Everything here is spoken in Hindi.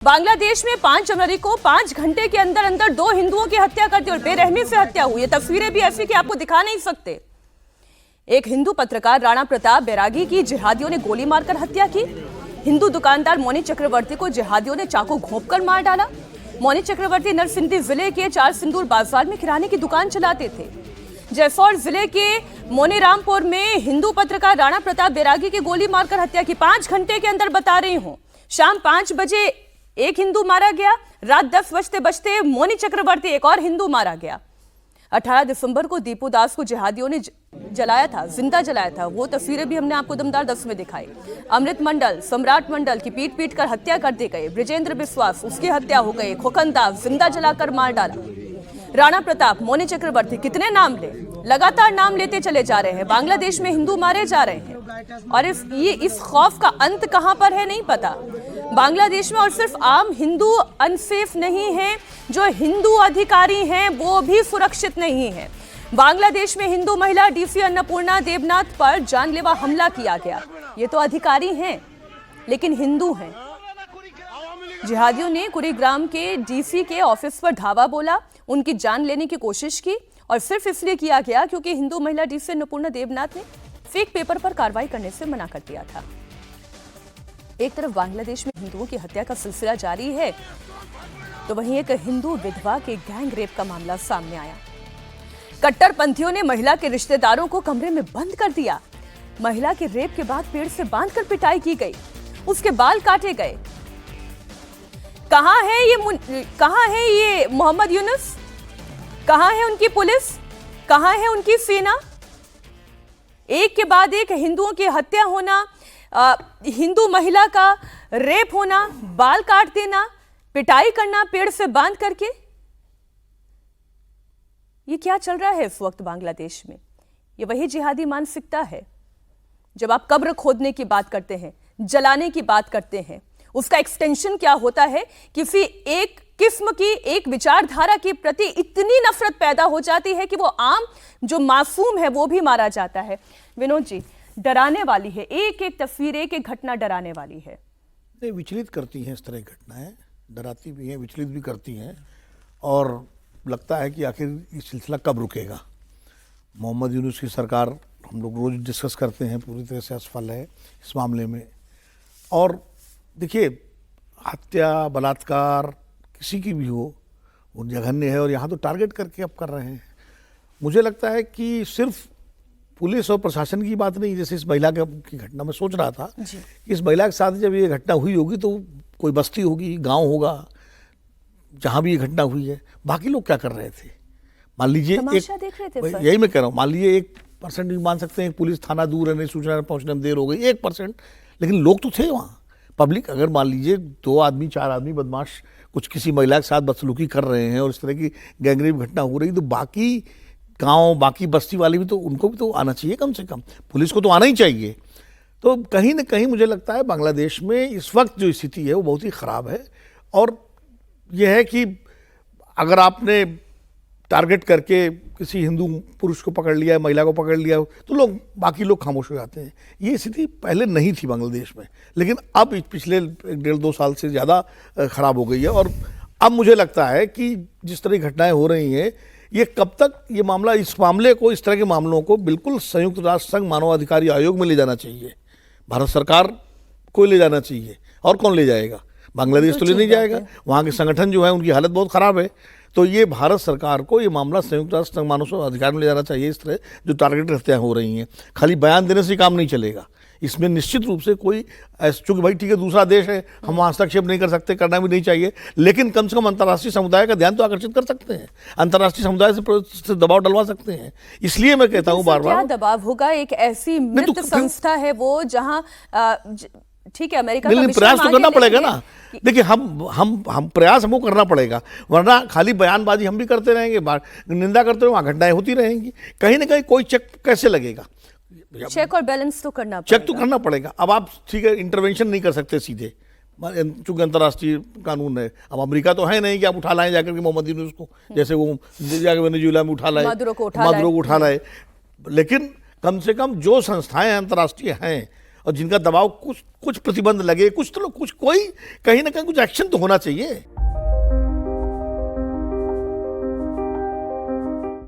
बांग्लादेश में 5 जनवरी को 5 घंटे के अंदर अंदर 2 हिंदुओं की हत्या कर दी और बेरहमी से हत्या हुई। ये तस्वीरें भी ऐसी कि आपको दिखा नहीं सकते। एक हिंदू पत्रकार राणा प्रताप बैरागी की जिहादियों ने गोली मारकर हत्या की। हिंदू दुकानदार मोनी चक्रवर्ती को जिहादियों ने चाकू घोंपकर मार डाला। मोनी चक्रवर्ती नरसिंहदी जिले के 4 सिंदूर बाजार में किराने की दुकान चलाते थे। जयसौर जिले के मोनीरामपुर में हिंदू पत्रकार राणा प्रताप बैरागी की गोली मारकर हत्या की। 5 घंटे के अंदर बता रही हूं। शाम 5 बजे एक हिंदू मारा गया। रात 10 बजते बजते मोनी चक्रवर्ती एक और हिंदू मारा गया। 18 दिसंबर को दीपू दास को जिहादियों ने जलाया था, जिंदा जलाया था। वो तस्वीरें भी हमने आपको दमदार 10 में दिखाई। अमृत मंडल, सम्राट मंडल की पीट पीट कर हत्या कर दी गई। ब्रिजेंद्र बिस्वास, उसकी हत्या हो गई। खोखन दास जिंदा जलाकर मार डाला। राणा प्रताप, मोनी चक्रवर्ती, कितने नाम ले, लगातार नाम लेते चले जा रहे हैं। बांग्लादेश में हिंदू मारे जा रहे हैं और इस खौफ का अंत कहां पर है नहीं पता। बांग्लादेश में और सिर्फ आम हिंदू अनसेफ नहीं है, जो हिंदू अधिकारी हैं वो भी सुरक्षित नहीं है। बांग्लादेश में हिंदू महिला डीसी अन्नपूर्णा देवनाथ पर जानलेवा हमला किया गया। ये तो अधिकारी हैं लेकिन हिंदू हैं। जिहादियों ने कुरीग्राम के डीसी के ऑफिस पर धावा बोला, उनकी जान लेने की कोशिश की और सिर्फ इसलिए किया गया क्योंकि हिंदू महिला डीसी अन्नपूर्णा देवनाथ ने फेक पेपर पर कार्रवाई करने से मना कर दिया था। एक तरफ बांग्लादेश में हिंदुओं की हत्या का सिलसिला जारी है तो वहीं एक हिंदू विधवा के गैंग रेप का मामला सामने आया। कट्टरपंथियों ने महिला के रिश्तेदारों को कमरे में बंद कर दिया। महिला के रेप के बाद पेड़ से बांधकर पिटाई की गई, उसके बाल काटे गए। कहां है ये मोहम्मद यूनुस? कहां है उनकी पुलिस? कहां है उनकी सेना? एक के बाद एक हिंदुओं की हत्या होना, हिंदू महिला का रेप होना, बाल काट देना, पिटाई करना पेड़ से बांध करके। ये क्या चल रहा है इस वक्त बांग्लादेश में? ये वही जिहादी मानसिकता है। जब आप कब्र खोदने की बात करते हैं, जलाने की बात करते हैं, उसका एक्सटेंशन क्या होता है? किसी एक किस्म की एक विचारधारा के प्रति इतनी नफरत पैदा हो जाती है कि वो आम जो मासूम है वो भी मारा जाता है। विनोद जी, डराने वाली है एक एक तस्वीर, एक एक घटना डराने वाली है। नहीं, विचलित करती हैं इस तरह की घटनाएं, डराती भी हैं, विचलित भी करती हैं और लगता है कि आखिर ये सिलसिला कब रुकेगा। मोहम्मद यूनुस की सरकार हम लोग रोज डिस्कस करते हैं, पूरी तरह से असफल है इस मामले में। और देखिए, हत्या, बलात्कार किसी की भी हो वो जघन्य है और यहाँ तो टारगेट करके अब कर रहे हैं। मुझे लगता है कि सिर्फ पुलिस और प्रशासन की बात नहीं, जैसे इस महिला की घटना में सोच रहा था, इस महिला के साथ जब ये घटना हुई होगी तो कोई बस्ती होगी, गांव होगा जहां भी ये घटना हुई है, बाकी लोग क्या कर रहे थे? मान लीजिए यही मैं कह रहा हूँ, मान लीजिए 1% भी मान सकते हैं पुलिस थाना दूर है, नहीं सूचना पहुंचने में देर हो गई 1%, लेकिन लोग तो थे वहाँ। पब्लिक, अगर मान लीजिए 2 आदमी 4 आदमी बदमाश कुछ किसी महिला के साथ बदसलूकी कर रहे हैं और इस तरह की गैंगरेप घटना हो रही, तो बाकी गांव, बाकी बस्ती वाले भी तो, उनको भी तो आना चाहिए कम से कम, पुलिस को तो आना ही चाहिए। तो कहीं ना कहीं मुझे लगता है बांग्लादेश में इस वक्त जो स्थिति है वो बहुत ही ख़राब है। और यह है कि अगर आपने टारगेट करके किसी हिंदू पुरुष को पकड़ लिया है, महिला को पकड़ लिया, तो बाकी लोग खामोश हो जाते हैं। ये स्थिति पहले नहीं थी बांग्लादेश में, लेकिन अब पिछले 1.5-2 साल से ज़्यादा ख़राब हो गई है। और अब मुझे लगता है कि जिस तरह की घटनाएं हो रही हैं, ये कब तक ये मामला, इस मामले को, इस तरह के मामलों को बिल्कुल संयुक्त राष्ट्र संघ मानवाधिकार आयोग में ले जाना चाहिए। भारत सरकार को ले जाना चाहिए। और कौन ले जाएगा? बांग्लादेश तो ले नहीं जाएगा, वहाँ के संगठन जो है उनकी हालत बहुत ख़राब है। तो ये भारत सरकार को ये मामला संयुक्त राष्ट्र संघ मानव अधिकार में ले जाना चाहिए। इस तरह जो टारगेट हत्याएं हो रही हैं, खाली बयान देने से काम नहीं चलेगा। इसमें निश्चित रूप से कोई, चूंकि भाई ठीक है दूसरा देश है, हम हस्तक्षेप नहीं कर सकते, करना भी नहीं चाहिए, लेकिन कम से कम अंतर्राष्ट्रीय समुदाय का ध्यान तो आकर्षित कर सकते हैं, अंतर्राष्ट्रीय समुदाय से दबाव डलवा सकते हैं। इसलिए मैं कहता हूँ बार बार, क्या दबाव होगा? एक ऐसी मृत संस्था है वो जहाँ ठीक है, अमेरिका का प्रयास तो करना पड़ेगा ना। देखिए, हम प्रयास हमको करना पड़ेगा, वरना खाली बयानबाजी हम भी करते रहेंगे, निंदा करते रहेंगे, वहाँ घटनाएं होती रहेंगी। कहीं ना कहीं कोई चेक कैसे लगेगा? चेक और बैलेंस तो करना पड़ेगा। चेक तो करना पड़ेगा। अब आप ठीक है इंटरवेंशन नहीं कर सकते सीधे, चूंकि अंतर्राष्ट्रीय कानून है। अब अमेरिका तो है नहीं कि आप उठा लाएं जाकर के मोहम्मद यूनुस को, जैसे वो जाकर वेनेजुएला में उठा लाए, मादुरो को उठा लाए, लेकिन कम से कम जो संस्थाएं अंतर्राष्ट्रीय हैं और जिनका दबाव कुछ प्रतिबंध लगे, कुछ तो कुछ कोई कहीं ना कहीं कुछ एक्शन तो होना चाहिए।